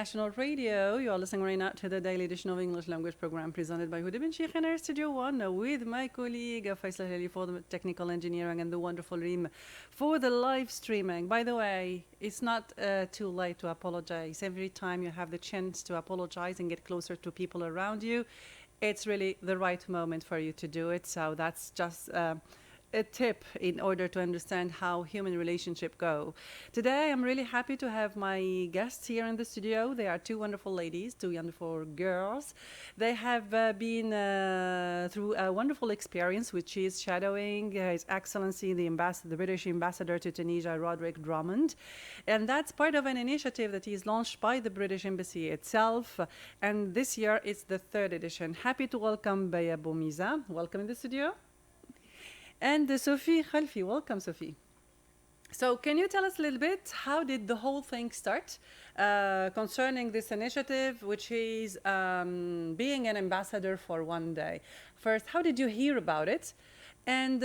International Radio. You are listening right now to the daily edition of English language program presented by Houda Ben Cheikh in our Studio 1 with my colleague Faisal Halili for the technical engineering and the wonderful Reem for the live streaming. By the way, it's not too late to apologize. Every time you have the chance to apologize and get closer to people around you, it's really the right moment for you to do it. So that's just a tip in order to understand how human relationships go. Today, I'm really happy to have my guests here in the studio. They are two wonderful ladies, two wonderful girls. They have been through a wonderful experience, which is shadowing His Excellency, the British Ambassador to Tunisia, Roderick Drummond. And that's part of an initiative that is launched by the British Embassy itself. And this year, it's the third edition. Happy to welcome Beya Boumiza. Welcome in the studio. And Sofi Khalfi. Welcome, Sofi. So can you tell us a little bit, how did the whole thing start concerning this initiative, which is being an ambassador for one day? First, how did you hear about it? And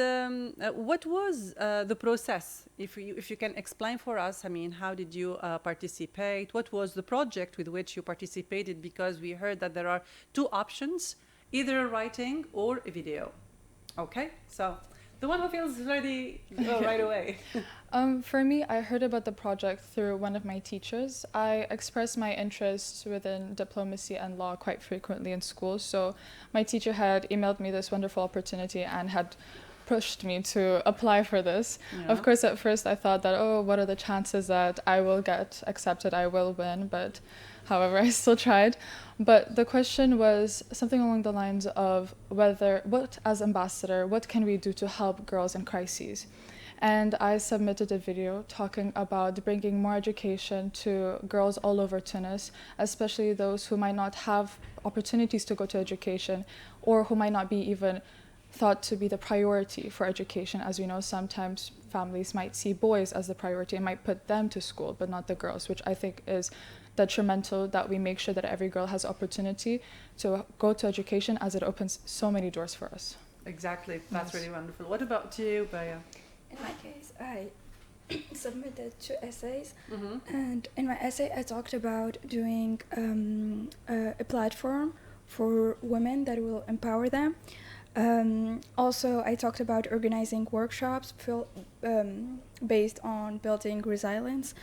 what was the process? If you can explain for us, I mean, how did you participate? What was the project with which you participated? Because we heard that there are two options, either writing or a video. Okay, so the one who feels ready, go right away. For me, I heard about the project through one of my teachers. I expressed my interests within diplomacy and law quite frequently in school, so my teacher had emailed me this wonderful opportunity and had pushed me to apply for this. Yeah. Of course, at first I thought that, oh, what are the chances that I will get accepted, I will win, but however, I still tried. But the question was something along the lines of what as ambassador, what can we do to help girls in crises? And I submitted a video talking about bringing more education to girls all over Tunis, especially those who might not have opportunities to go to education or who might not be even thought to be the priority for education. As we know, sometimes families might see boys as the priority and might put them to school, but not the girls, which I think is detrimental, that we make sure that every girl has opportunity to go to education, as it opens so many doors for us. Exactly. That's really wonderful. What about you, Beya? In my case, I submitted 2 essays, and in my essay I talked about doing a platform for women that will empower them. Also, I talked about organizing workshops based on building resilience,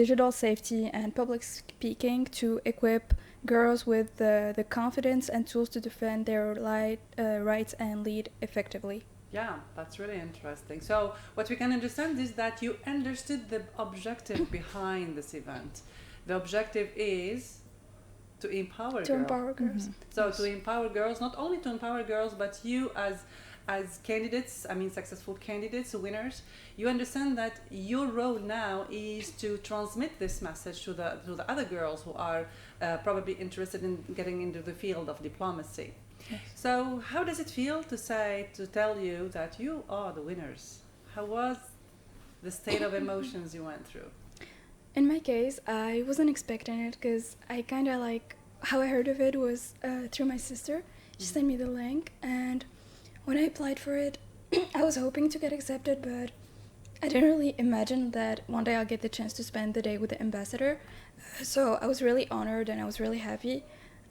digital safety and public speaking to equip girls with the confidence and tools to defend their rights and lead effectively. Yeah, that's really interesting. So what we can understand is that you understood the objective behind this event. The objective is to empower girls. So to empower girls, not only to empower girls, but you as candidates, I mean successful candidates, winners, you understand that your role now is to transmit this message to the other girls who are probably interested in getting into the field of diplomacy. Yes. So how does it feel to tell you that you are the winners? How was the state of emotions you went through? In my case, I wasn't expecting it, because I kind of how I heard of it was through my sister. She sent me the link, and when I applied for it, I was hoping to get accepted, but I didn't really imagine that one day I'll get the chance to spend the day with the ambassador. So I was really honored and I was really happy.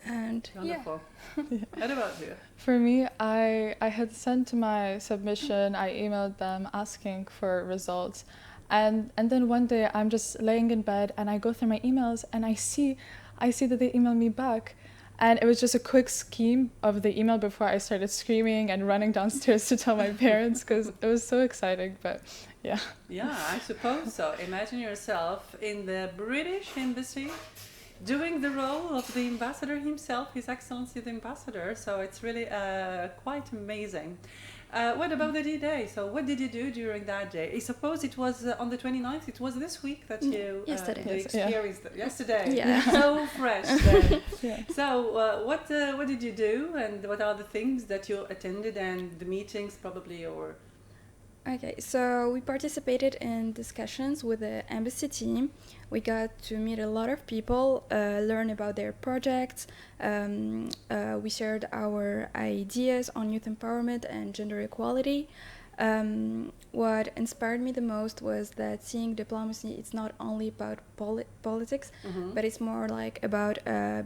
And wonderful. Yeah. What about you? For me, I had sent my submission. I emailed them asking for results, and then one day I'm just laying in bed and I go through my emails and I see that they emailed me back, and it was just a quick scheme of the email before I started screaming and running downstairs to tell my parents, because it was so exciting. But yeah. Yeah, I suppose so. Imagine yourself in the British Embassy, doing the role of the ambassador himself, His Excellency the Ambassador. So it's really quite amazing. What about the D-Day? So what did you do during that day? I suppose it was on the 29th. It was this week that you experienced yesterday. Yeah. So fresh then. Yeah. So what did you do, and what are the things that you attended and the meetings probably, or? Okay, so we participated in discussions with the embassy team. We got to meet a lot of people, learn about their projects. We shared our ideas on youth empowerment and gender equality. What inspired me the most was that seeing diplomacy, it's not only about politics, but it's more like about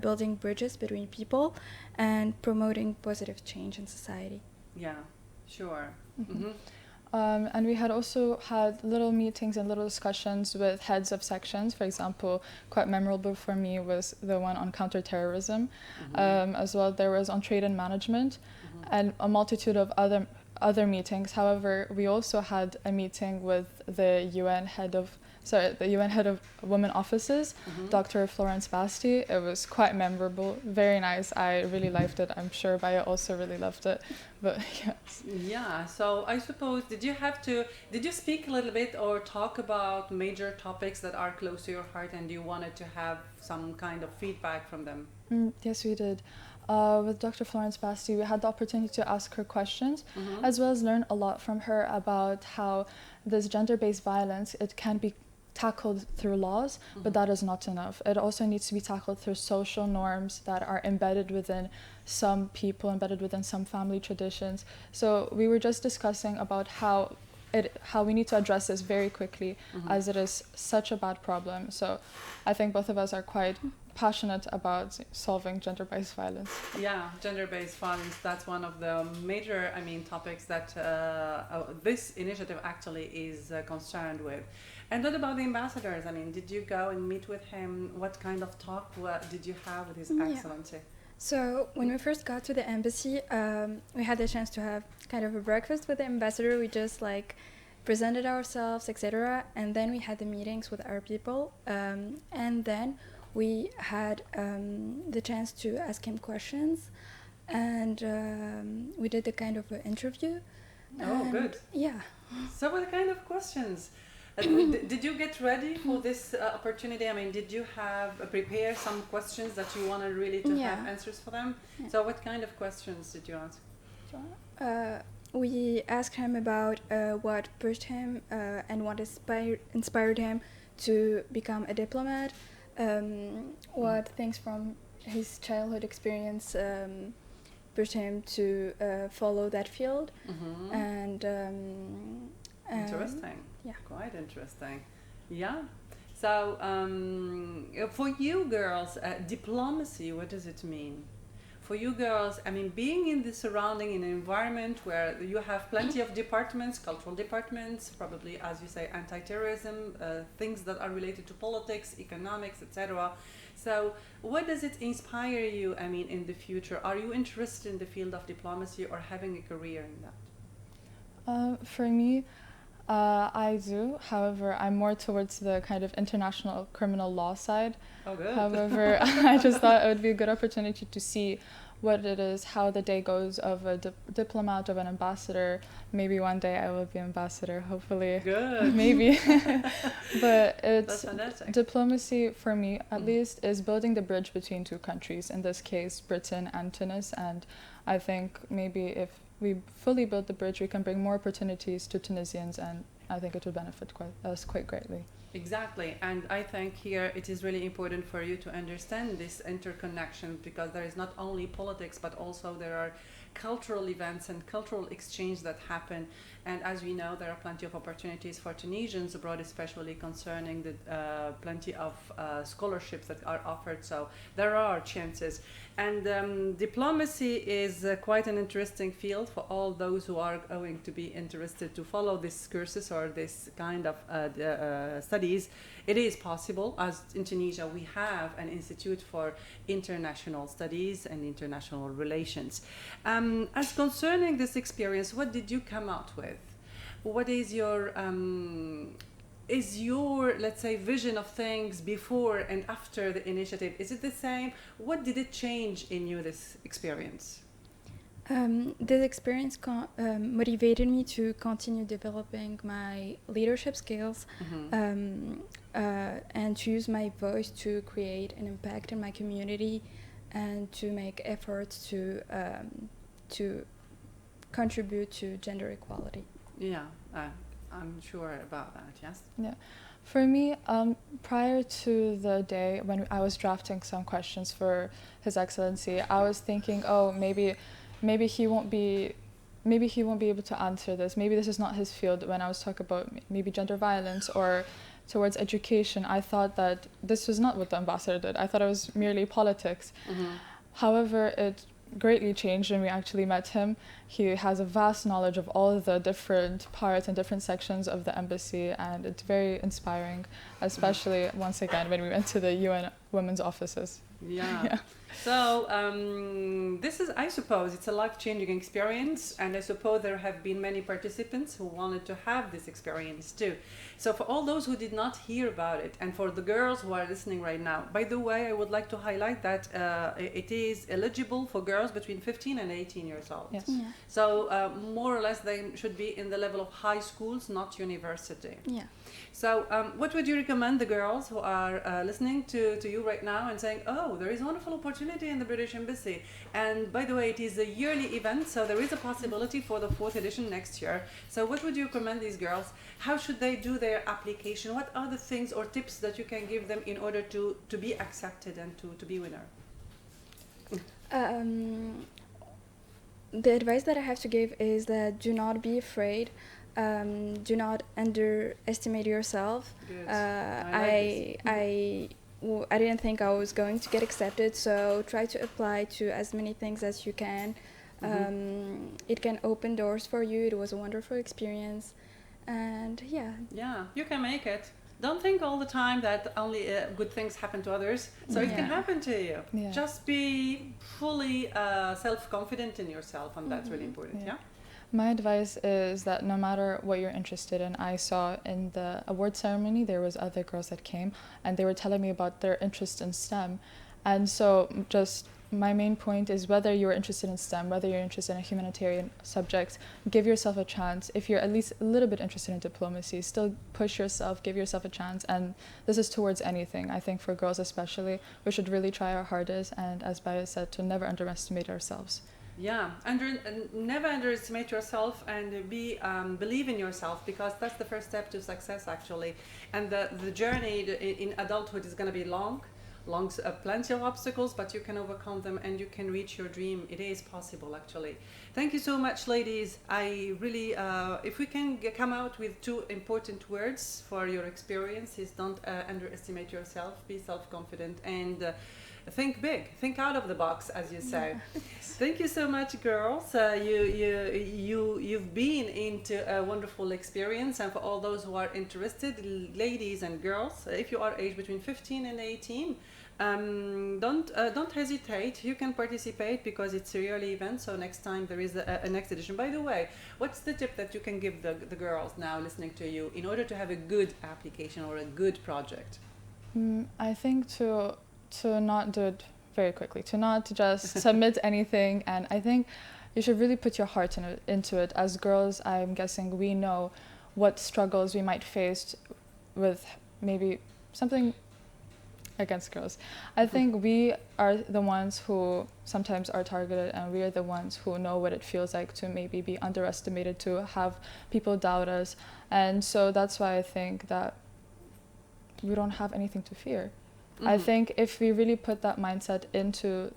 building bridges between people and promoting positive change in society. Yeah, sure. And we had also had little meetings and little discussions with heads of sections. For example, quite memorable for me was the one on counterterrorism. As well, there was on trade and management, and a multitude of other meetings. However, we also had a meeting with the UN head of women offices, Dr. Florence Basti. It was quite memorable, very nice. I really liked it. I'm sure Beya also really loved it. But yes. Yeah, so I suppose, did you speak a little bit or talk about major topics that are close to your heart and you wanted to have some kind of feedback from them? Yes, we did. With Dr. Florence Basti, we had the opportunity to ask her questions, as well as learn a lot from her about how this gender-based violence, it can be tackled through laws, but that is not enough. It also needs to be tackled through social norms that are embedded within some people, embedded within some family traditions. So we were just discussing about how we need to address this very quickly, as it is such a bad problem. So I think both of us are quite passionate about solving gender-based violence. Yeah, gender-based violence, that's one of the major, topics that this initiative actually is concerned with. And what about the ambassadors? Did you go and meet with him? What kind of talk did you have with His Excellency? So when we first got to the embassy, we had the chance to have kind of a breakfast with the ambassador. We just presented ourselves, etc. And then we had the meetings with our people. And then we had the chance to ask him questions. And we did a kind of an interview. Oh, good. Yeah. So what kind of questions? Did you get ready for this opportunity? Did you prepare some questions that you wanted really to have answers for them? Yeah. So what kind of questions did you ask? We asked him about what pushed him and what inspired him to become a diplomat, what things from his childhood experience pushed him to follow that field, and interesting. Yeah. Quite interesting. Yeah. So for you girls, diplomacy, what does it mean? For you girls, being in the surrounding, in an environment where you have plenty of departments, cultural departments, probably, as you say, anti-terrorism, things that are related to politics, economics, etc. So what does it inspire you, in the future? Are you interested in the field of diplomacy or having a career in that? For me, I do. However, I'm more towards the kind of international criminal law side. Oh, good. However, I just thought it would be a good opportunity to see what it is, how the day goes of a diplomat, of an ambassador. Maybe one day I will be ambassador, hopefully. Good. Maybe. But That's fantastic. Diplomacy, for me at least, is building the bridge between two countries, in this case, Britain and Tunis. And I think maybe if we fully build the bridge, we can bring more opportunities to Tunisians, and I think it would benefit us quite greatly. Exactly, and I think here it is really important for you to understand this interconnection, because there is not only politics, but also there are cultural events and cultural exchange that happen. And as we know, there are plenty of opportunities for Tunisians abroad, especially concerning the plenty of scholarships that are offered. So there are chances. And diplomacy is quite an interesting field for all those who are going to be interested to follow this courses or this kind of studies. It is possible. As in Tunisia, we have an institute for international studies and international relations. As concerning this experience, what did you come out with? What is your let's say, vision of things before and after the initiative? Is it the same? What did it change in you, this experience? This experience motivated me to continue developing my leadership skills, and to use my voice to create an impact in my community and to make efforts to contribute to gender equality. Yeah, I'm sure about that, yes? Yeah. For me, prior to the day when I was drafting some questions for His Excellency, I was thinking, oh, maybe he won't be maybe he won't be able to answer this. Maybe this is not his field. When I was talking about maybe gender violence or towards education, I thought that this was not what the ambassador did. I thought it was merely politics. However, it greatly changed when we actually met him. He has a vast knowledge of all of the different parts and different sections of the embassy, and it's very inspiring, especially once again when we went to the UN Women's offices. Yeah. So this is, I suppose, it's a life-changing experience, and I suppose there have been many participants who wanted to have this experience too. So for all those who did not hear about it, and for the girls who are listening right now, by the way, I would like to highlight that it is eligible for girls between 15 and 18 years old. Yes. Yeah. So more or less they should be in the level of high schools, not university. Yeah. So what would you recommend the girls who are listening to you right now and saying, oh, there is a wonderful opportunity in the British Embassy. And by the way, it is a yearly event, so there is a possibility for the 4th edition next year. So what would you recommend these girls? How should they do their application? What are the things or tips that you can give them in order to be accepted and to be winner? The advice that I have to give is that do not be afraid. Do not underestimate yourself. Good. I didn't think I was going to get accepted, so try to apply to as many things as you can. It can open doors for you. It was a wonderful experience, and yeah, you can make it. Don't think all the time that only good things happen to others, so it can happen to you. Yeah. Just be fully self-confident in yourself, and that's really important. Yeah. My advice is that no matter what you're interested in, I saw in the award ceremony there was other girls that came and they were telling me about their interest in STEM. And so just my main point is whether you're interested in STEM, whether you're interested in a humanitarian subject, give yourself a chance. If you're at least a little bit interested in diplomacy, still push yourself, give yourself a chance. And this is towards anything. I think for girls especially, we should really try our hardest, and as Beya said, to never underestimate ourselves. Yeah, never underestimate yourself, and believe in yourself, because that's the first step to success actually. And the journey in adulthood is going to be long, plenty of obstacles, but you can overcome them and you can reach your dream. It is possible actually. Thank you so much, ladies. I really, if we can come out with 2 important words for your experiences: don't underestimate yourself, be self-confident, and think big, think out of the box, as you say. Thank you so much, girls. You've been into a wonderful experience, and for all those who are interested, ladies and girls, if you are aged between 15 and 18, don't hesitate. You can participate because it's a yearly event. So next time there is a next edition. By the way, what's the tip that you can give the girls now listening to you in order to have a good application or a good project? I think to not do it very quickly, to not just submit anything, and I think you should really put your heart into it. As girls, I'm guessing we know what struggles we might face with maybe something against girls. I think we are the ones who sometimes are targeted, and we are the ones who know what it feels like to maybe be underestimated, to have people doubt us, and so that's why I think that we don't have anything to fear. I think if we really put that mindset into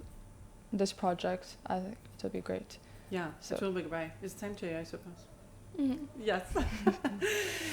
this project, I think it'll be great. Yeah, so it will be great. It's time to you, I suppose. Yes.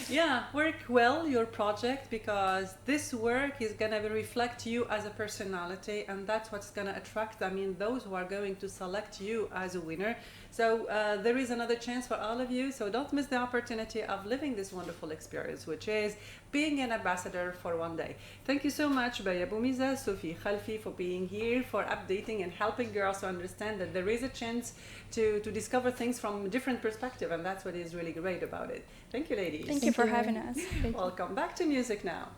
Yeah, work well your project, because this work is going to reflect you as a personality, and that's what's going to attract, those who are going to select you as a winner. So there is another chance for all of you, so don't miss the opportunity of living this wonderful experience, which is being an ambassador for one day. Thank you so much, Beya Boumiza, Sofi Khalfi, for being here, for updating and helping girls to understand that there is a chance to discover things from a different perspective, and that's what is really great about it. Thank you, ladies. Thank you for having us. Welcome back to music now.